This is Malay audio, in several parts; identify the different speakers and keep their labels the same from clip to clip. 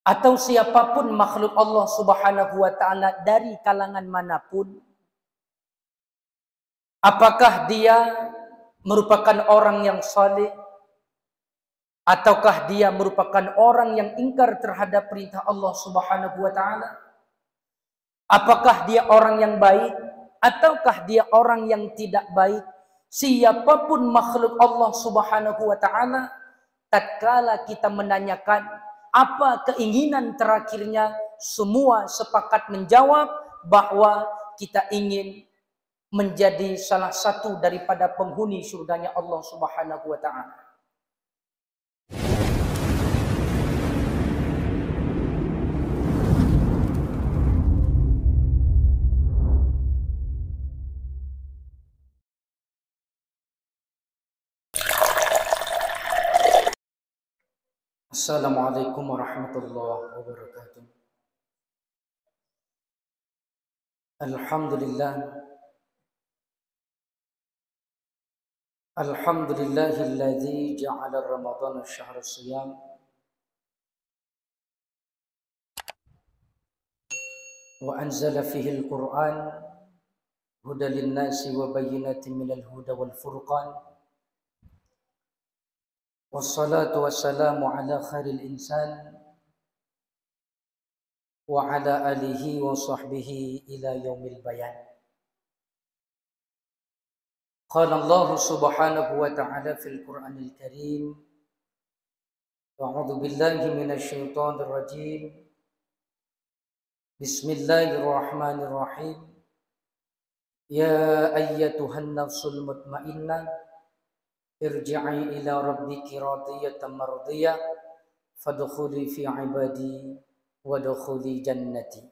Speaker 1: atau siapapun makhluk Allah Subhanahu wa taala dari kalangan manapun, apakah dia merupakan orang yang saleh ataukah dia merupakan orang yang ingkar terhadap perintah Allah Subhanahu wa taala? Apakah dia orang yang baik ataukah dia orang yang tidak baik? Siapapun makhluk Allah Subhanahu wa taala, tatkala kita menanyakan apa keinginan terakhirnya, semua sepakat menjawab bahwa kita ingin menjadi salah satu daripada penghuni surganya Allah Subhanahu wa taala. Assalamualaikum warahmatullahi wabarakatuh. Alhamdulillah. Alhamdulillahilladzi ja'ala Ramadhana syahra shiyam wa anzala fihi al-Qur'an hudan lin-nasi wa bayyinatin minal huda wal furqan. Wassalatu wassalamu ala khairil insan wa ala alihi wa sahbihi ila yaumil bayan. Qala Allah subhanahu wa ta'ala fil Qur'anil Karim, a'udzu billahi minasy syaithanir rajim. Bismillahirrahmanirrahim. Ya ayyatuhan nafsul mutmainnah, irji'i ila rabbiki radiyatan mardiyah, fadkhuli fi ibadi wadkhuli jannati.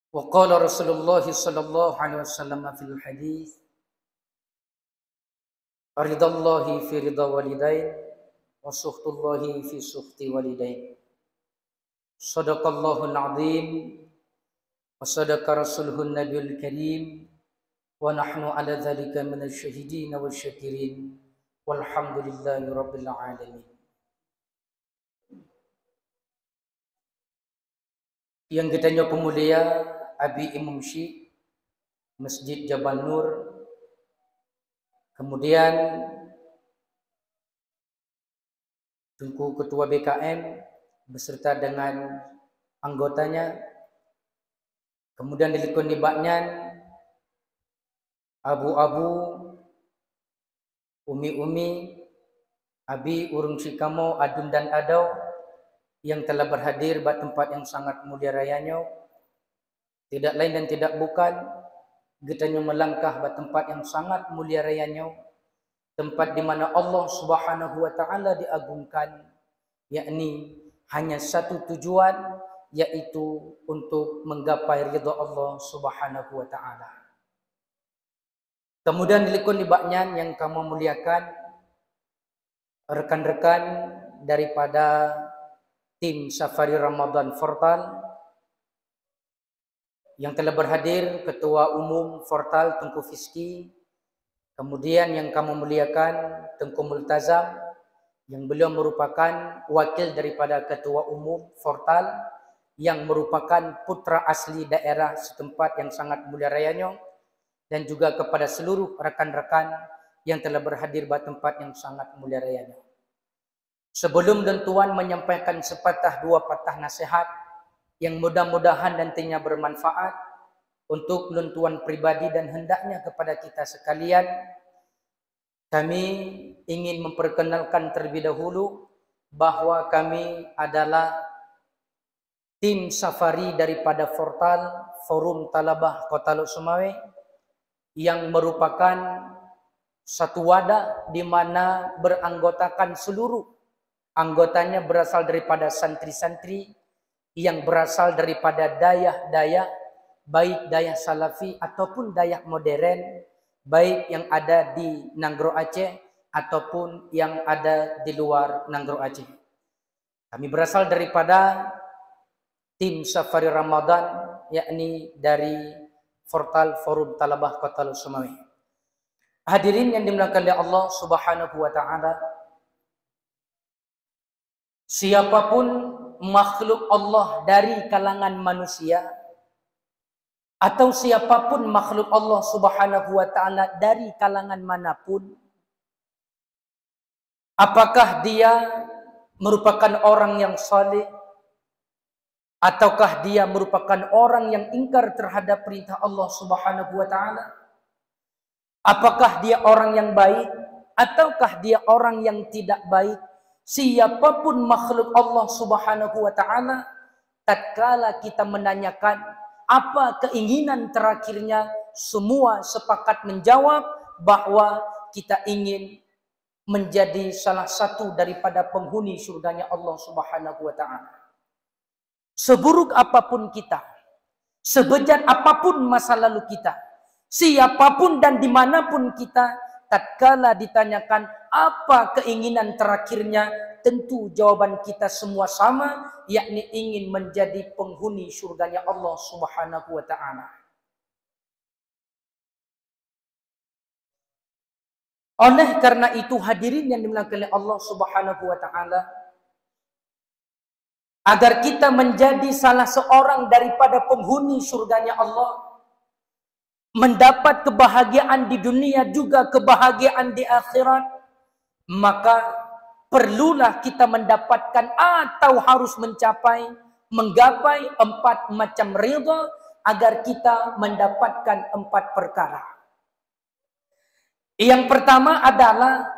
Speaker 1: Wa qala Rasulullah sallallahu alaihi wasallam fil hadis, ridallahi fi ridha walidain wa sukhtullahi fi sukhti walidain. Sadaqallahul azim wa sadaqa rasuluhun nabiyul karim. Wa nahnu ala dzalika minasy syahidin wasyakirin walhamdulillahi rabbil alamin. Yang kitanya pemulia Abi Imam Syekh Masjid Jabal Nur, kemudian Tunku Ketua BKM beserta dengan anggotanya, kemudian dilikun nibaknya Abu-abu, umi-umi, abi, urung sikamo, adun dan adau yang telah berhadir di tempat yang sangat mulia rayanya, tidak lain dan tidak bukan getanya melangkah di tempat yang sangat mulia rayanya, tempat di mana Allah Subhanahu wa taala diagungkan, yakni hanya satu tujuan, yaitu untuk menggapai ridha Allah Subhanahu wa taala. Kemudian dilikun libaknya yang kamu muliakan, rekan-rekan daripada tim Safari Ramadan Fortal yang telah berhadir, Ketua Umum Fortal Tengku Fiski, kemudian yang kamu muliakan Tengku Multazam yang beliau merupakan wakil daripada Ketua Umum Fortal yang merupakan putra asli daerah setempat yang sangat mulia rayanya, dan juga kepada seluruh rekan-rekan yang telah berhadir di tempat yang sangat mulia rayanya. Sebelum dan tuan menyampaikan sepatah dua patah nasihat yang mudah-mudahan nantinya bermanfaat untuk luntuan pribadi dan hendaknya kepada kita sekalian, kami ingin memperkenalkan terlebih dahulu bahwa kami adalah tim safari daripada Fortal Forum Talabah Kota Lok Sumawe, yang merupakan satu wadah di mana beranggotakan seluruh anggotanya berasal daripada santri-santri yang berasal daripada dayah-dayah, baik dayah salafi ataupun dayah modern, baik yang ada di Nanggro Aceh ataupun yang ada di luar Nanggro Aceh. Kami berasal daripada tim Safari Ramadan, yakni dari Fortal Forum Talabah Kota Lok Sumawe. Hadirin yang dimuliakan oleh Allah Subhanahu wa taala, siapapun makhluk Allah dari kalangan manusia, atau siapapun makhluk Allah Subhanahu wa ta'ala dari kalangan manapun, apakah dia merupakan orang yang saleh, ataukah dia merupakan orang yang ingkar terhadap perintah Allah Subhanahu wa ta'ala, apakah dia orang yang baik, ataukah dia orang yang tidak baik, siapapun makhluk Allah Subhanahu wa ta'ala, tatkala kita menanyakan apa keinginan terakhirnya, semua sepakat menjawab bahwa kita ingin menjadi salah satu daripada penghuni surganya Allah Subhanahu wa ta'ala. Seburuk apapun kita, sebejat apapun masa lalu kita, siapapun dan dimanapun kita, tatkala ditanyakan apa keinginan terakhirnya, tentu jawaban kita semua sama, yakni ingin menjadi penghuni surganya Allah Subhanahu wa ta'ala. Oleh karena itu, hadirin yang dimuliakan oleh Allah Subhanahu wa ta'ala, agar kita menjadi salah seorang daripada penghuni surganya Allah, mendapat kebahagiaan di dunia juga kebahagiaan di akhirat, maka perlulah kita mendapatkan atau harus menggapai 4 macam ridha agar kita mendapatkan 4 perkara. Yang pertama adalah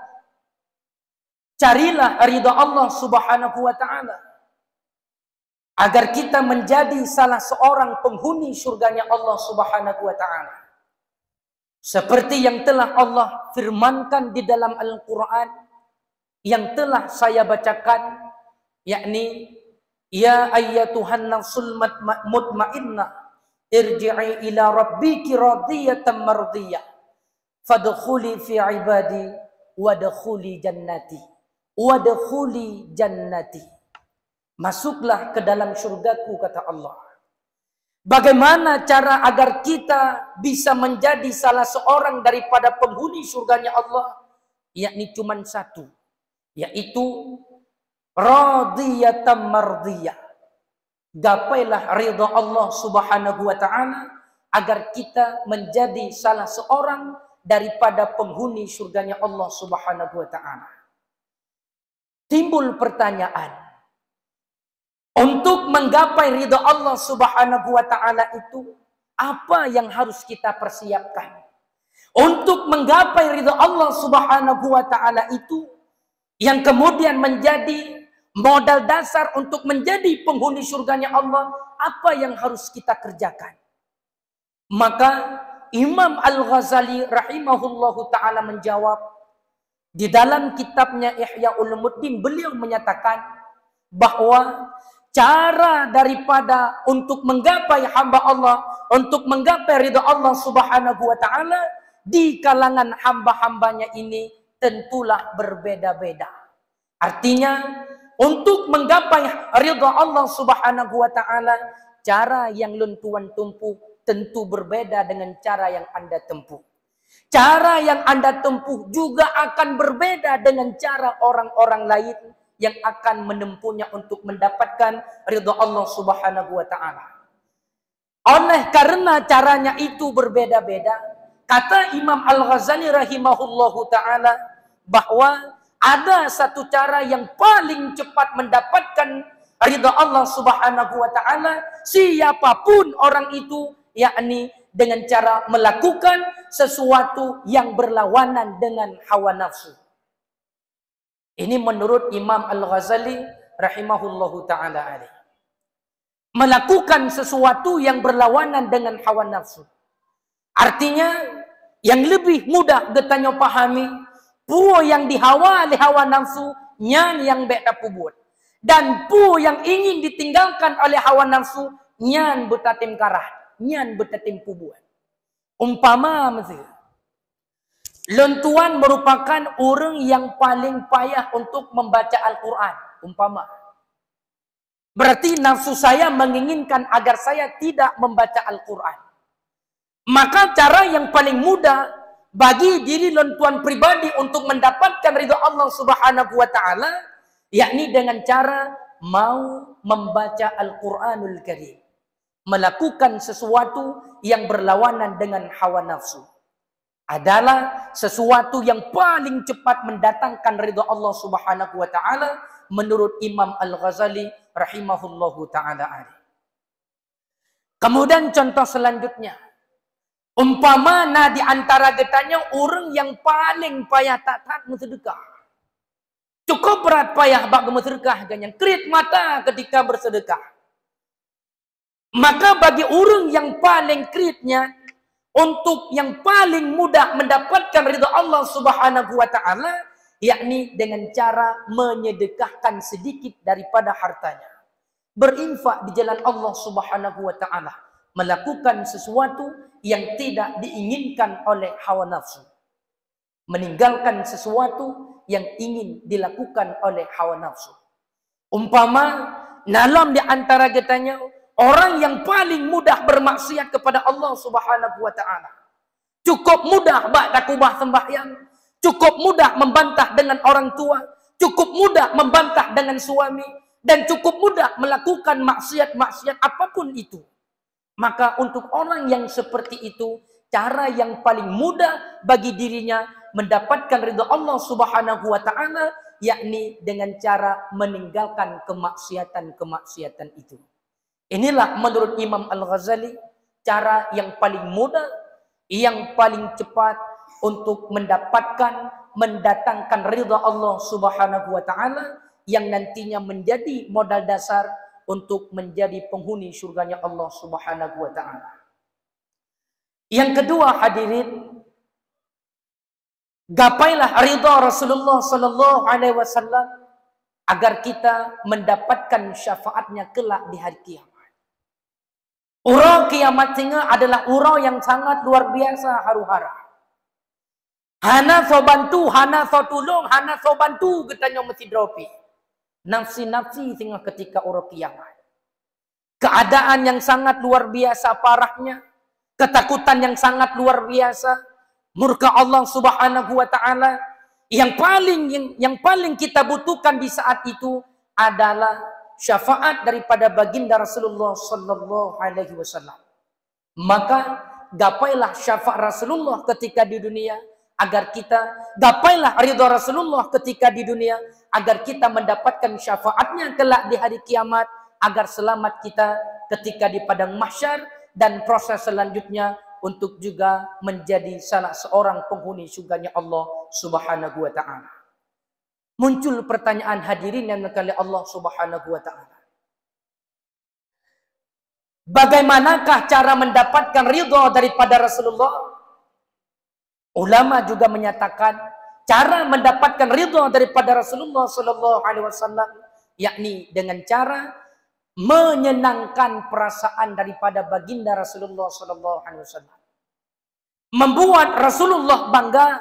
Speaker 1: carilah ridha Allah Subhanahu wa ta'ala agar kita menjadi salah seorang penghuni surganya Allah Subhanahu wa ta'ala. Seperti yang telah Allah firmankan di dalam Al-Quran, yang telah saya bacakan, yakni ya ayyatuhan nafsul mutmainnah irji'i ila rabbiki radiyatan mardiyah fadkhuli fi ibadi wadkhuli jannati. Masuklah ke dalam surgaku, kata Allah. Bagaimana cara agar kita bisa menjadi salah seorang daripada penghuni surganya Allah? Yakni cuma satu, yaitu radiyatan mardiyah. Gapailah ridha Allah Subhanahu wa ta'ala agar kita menjadi salah seorang daripada penghuni surganya Allah Subhanahu wa ta'ala. Timbul pertanyaan, untuk menggapai ridha Allah Subhanahu wa ta'ala itu, apa yang harus kita persiapkan? Untuk menggapai ridha Allah Subhanahu wa ta'ala itu, yang kemudian menjadi modal dasar untuk menjadi penghuni surganya Allah, apa yang harus kita kerjakan? Maka Imam Al-Ghazali rahimahullahu ta'ala menjawab, di dalam kitabnya Ihya Ulumuddin, beliau menyatakan bahwa cara daripada untuk menggapai hamba Allah, untuk menggapai ridha Allah Subhanahu wa ta'ala di kalangan hamba-hambanya ini tentulah berbeda-beda. Artinya, untuk menggapai ridha Allah Subhanahu wa ta'ala, cara yang luntuan tempuh tentu berbeda dengan cara yang Anda tempuh. Cara yang Anda tempuh juga akan berbeda dengan cara orang-orang lain yang akan menempuhnya untuk mendapatkan ridha Allah Subhanahu wa ta'ala. Oleh karena caranya itu berbeda-beda, kata Imam Al-Ghazali rahimahullahu ta'ala bahwa ada satu cara yang paling cepat mendapatkan ridha Allah Subhanahu wa ta'ala, siapapun orang itu, yakni dengan cara melakukan sesuatu yang berlawanan dengan hawa nafsu. Ini menurut Imam Al-Ghazali rahimahullahu ta'ala alaih. Melakukan sesuatu yang berlawanan dengan hawa nafsu. Artinya, yang lebih mudah getanya pahami, pu yang dihawa oleh hawa nafsu, nyan yang beta buat. Dan pu yang ingin ditinggalkan oleh hawa nafsu, nyan betatim karah, nyan betatim buat. Umpama mesti. Lentuan merupakan orang yang paling payah untuk membaca Al-Quran. Umpama. Berarti nafsu saya menginginkan agar saya tidak membaca Al-Quran. Maka cara yang paling mudah bagi diri lentuan pribadi untuk mendapatkan ridha Allah Subhanahu wa ta'ala, yakni dengan cara mau membaca Al-Quranul Karim, melakukan sesuatu yang berlawanan dengan hawa nafsu, adalah sesuatu yang paling cepat mendatangkan ridha Allah Subhanahu wa taala menurut Imam Al-Ghazali rahimahullahu taala. Kemudian contoh selanjutnya, umpama di antara getanya orang yang paling payah tak bersedekah. Cukup berat payah bak bersedekah, yang kerit mata ketika bersedekah. Maka bagi orang yang paling keritnya, untuk yang paling mudah mendapatkan ridha Allah Subhanahu wa taala, yakni dengan cara menyedekahkan sedikit daripada hartanya. Berinfak di jalan Allah Subhanahu wa taala, melakukan sesuatu yang tidak diinginkan oleh hawa nafsu, meninggalkan sesuatu yang ingin dilakukan oleh hawa nafsu. Umpama dalam di antara getanya orang yang paling mudah bermaksiat kepada Allah Subhanahu wa taala, cukup mudah bak takubah sembahyang, cukup mudah membantah dengan orang tua, cukup mudah membantah dengan suami, dan cukup mudah melakukan maksiat-maksiat apapun itu. Maka untuk orang yang seperti itu, cara yang paling mudah bagi dirinya mendapatkan ridha Allah Subhanahu wa taala, yakni dengan cara meninggalkan kemaksiatan-kemaksiatan itu. Inilah menurut Imam Al-Ghazali cara yang paling mudah, yang paling cepat untuk mendatangkan ridha Allah Subhanahu wa taala, yang nantinya menjadi modal dasar untuk menjadi penghuni surganya Allah Subhanahu wa taala. Yang kedua hadirin, gapailah ridha Rasulullah sallallahu alaihi wasallam agar kita mendapatkan syafaatnya kelak di hari kiamat. Urau kiamat singa adalah urau yang sangat luar biasa haru-hara. Hana so bantu, hana so tulung, hana so bantu katanya mesti dropi. Nafsi-nafsi singa ketika urau kiamat. Keadaan yang sangat luar biasa parahnya, ketakutan yang sangat luar biasa, murka Allah Subhanahu wa taala. Yang paling kita butuhkan di saat itu adalah syafaat daripada baginda Rasulullah sallallahu alaihi wasallam. Maka gapailah syafaat Rasulullah ketika di dunia agar kita, gapailah ridha Rasulullah ketika di dunia agar kita mendapatkan syafaatnya kelak di hari kiamat, agar selamat kita ketika di padang mahsyar dan proses selanjutnya untuk juga menjadi salah seorang penghuni surganya Allah Subhanahu wa taala. Muncul pertanyaan hadirin yang dikasihi Allah Subhanahu wa taala. Bagaimanakah cara mendapatkan ridha daripada Rasulullah? Ulama juga menyatakan cara mendapatkan ridha daripada Rasulullah sallallahu alaihi wasallam yakni dengan cara menyenangkan perasaan daripada baginda Rasulullah sallallahu alaihi wasallam. Membuat Rasulullah bangga,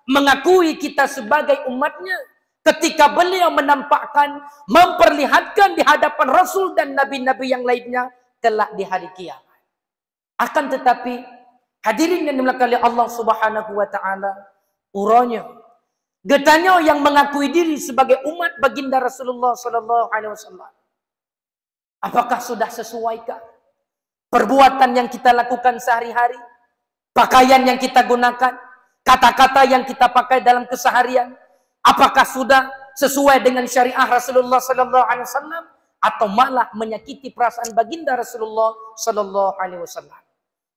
Speaker 1: mengakui kita sebagai umatnya ketika beliau menampakkan, memperlihatkan di hadapan Rasul dan Nabi-Nabi yang lainnya kelak di hari kiamat. Akan tetapi hadirin yang dimuliakan oleh Allah Subhanahu wa taala, uranya getanya yang mengakui diri sebagai umat baginda Rasulullah sallallahu alaihi wasallam, apakah sudah sesuaikah perbuatan yang kita lakukan sehari-hari, pakaian yang kita gunakan, kata-kata yang kita pakai dalam keseharian, apakah sudah sesuai dengan syariah Rasulullah sallallahu alaihi wasallam atau malah menyakiti perasaan baginda Rasulullah sallallahu alaihi wasallam?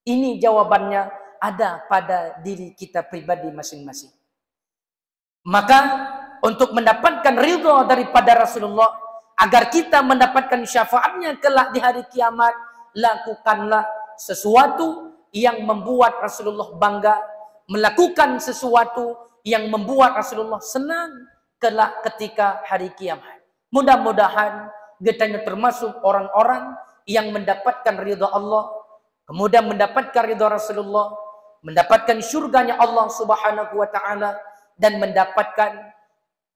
Speaker 1: Ini jawabannya ada pada diri kita pribadi masing-masing. Maka untuk mendapatkan ridha daripada Rasulullah, agar kita mendapatkan syafaatnya kelak di hari kiamat, lakukanlah sesuatu yang membuat Rasulullah bangga, melakukan sesuatu yang membuat Rasulullah senang kelak ketika hari kiamat. Mudah-mudahan kita termasuk orang-orang yang mendapatkan ridha Allah, kemudian mendapatkan ridha Rasulullah, mendapatkan surganya Allah Subhanahu wa taala, dan mendapatkan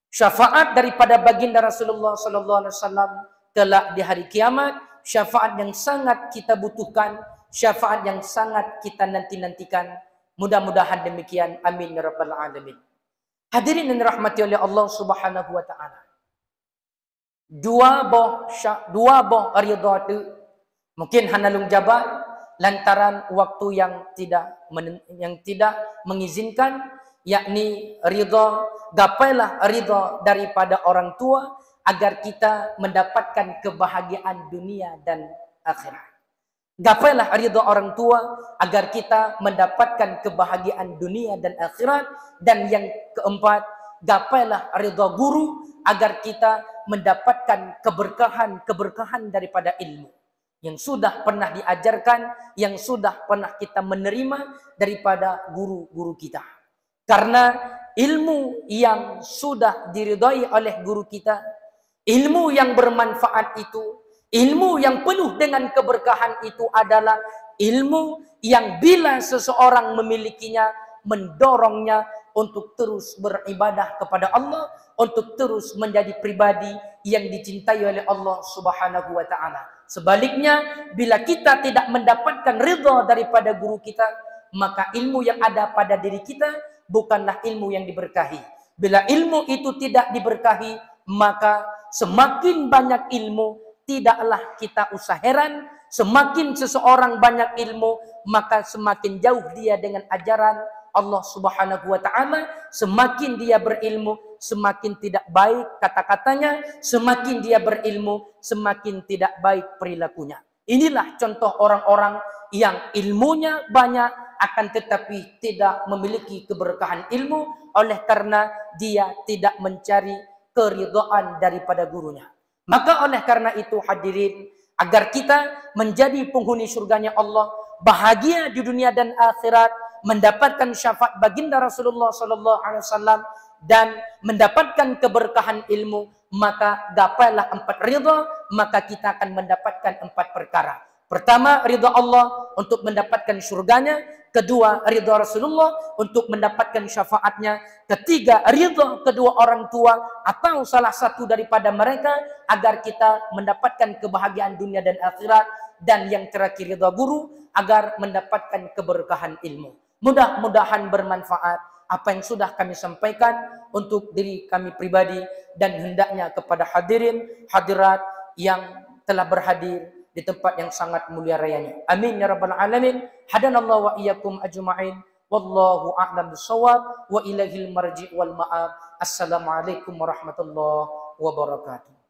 Speaker 1: syafaat daripada baginda Rasulullah sallallahu alaihi wasallam kelak di hari kiamat, syafaat yang sangat kita butuhkan, syafaat yang sangat kita nanti-nantikan. Mudah-mudahan demikian. Amin ya rabbal alamin. Hadirin yang dirahmati oleh Allah Subhanahu wa taala. dua boh ridha tu mungkin hanalung jabat lantaran waktu yang tidak mengizinkan, yakni ridha, gapailah ridha daripada orang tua agar kita mendapatkan kebahagiaan dunia dan akhirat. Gapailah ridha orang tua agar kita mendapatkan kebahagiaan dunia dan akhirat. Dan yang keempat, gapailah ridha guru agar kita mendapatkan keberkahan daripada ilmu yang sudah pernah diajarkan, yang sudah pernah kita menerima daripada guru-guru kita. Karena ilmu yang sudah diridhai oleh guru kita, ilmu yang bermanfaat itu, ilmu yang penuh dengan keberkahan itu adalah ilmu yang bila seseorang memilikinya, mendorongnya untuk terus beribadah kepada Allah, untuk terus menjadi pribadi yang dicintai oleh Allah Subhanahu wa taala. Sebaliknya, bila kita tidak mendapatkan ridha daripada guru kita, maka ilmu yang ada pada diri kita bukanlah ilmu yang diberkahi. Bila ilmu itu tidak diberkahi, maka semakin banyak ilmu, tidaklah kita usah heran, semakin seseorang banyak ilmu, maka semakin jauh dia dengan ajaran Allah Subhanahu wa taala. Semakin dia berilmu, semakin tidak baik kata-katanya, semakin dia berilmu, semakin tidak baik perilakunya. Inilah contoh orang-orang yang ilmunya banyak akan tetapi tidak memiliki keberkahan ilmu oleh karena dia tidak mencari keridhaan daripada gurunya. Maka oleh karena itu hadirin, agar kita menjadi penghuni surganya Allah, bahagia di dunia dan akhirat, mendapatkan syafaat baginda Rasulullah SAW dan mendapatkan keberkahan ilmu, maka gapailah 4 ridha, maka kita akan mendapatkan 4 perkara. Pertama, ridha Allah untuk mendapatkan surganya. Kedua, ridha Rasulullah untuk mendapatkan syafaatnya. Ketiga, ridha kedua orang tua atau salah satu daripada mereka agar kita mendapatkan kebahagiaan dunia dan akhirat. Dan yang terakhir, ridha guru agar mendapatkan keberkahan ilmu. Mudah-mudahan bermanfaat apa yang sudah kami sampaikan untuk diri kami pribadi dan hendaknya kepada hadirin hadirat yang telah berhadir di tempat yang sangat mulia rayanya. Amin ya rabbal alamin. Hadanallahu wa iyyakum ajma'in. Wallahu a'lam bissawab wa ilaihil marji' wal ma'ab. Assalamualaikum warahmatullahi wabarakatuh.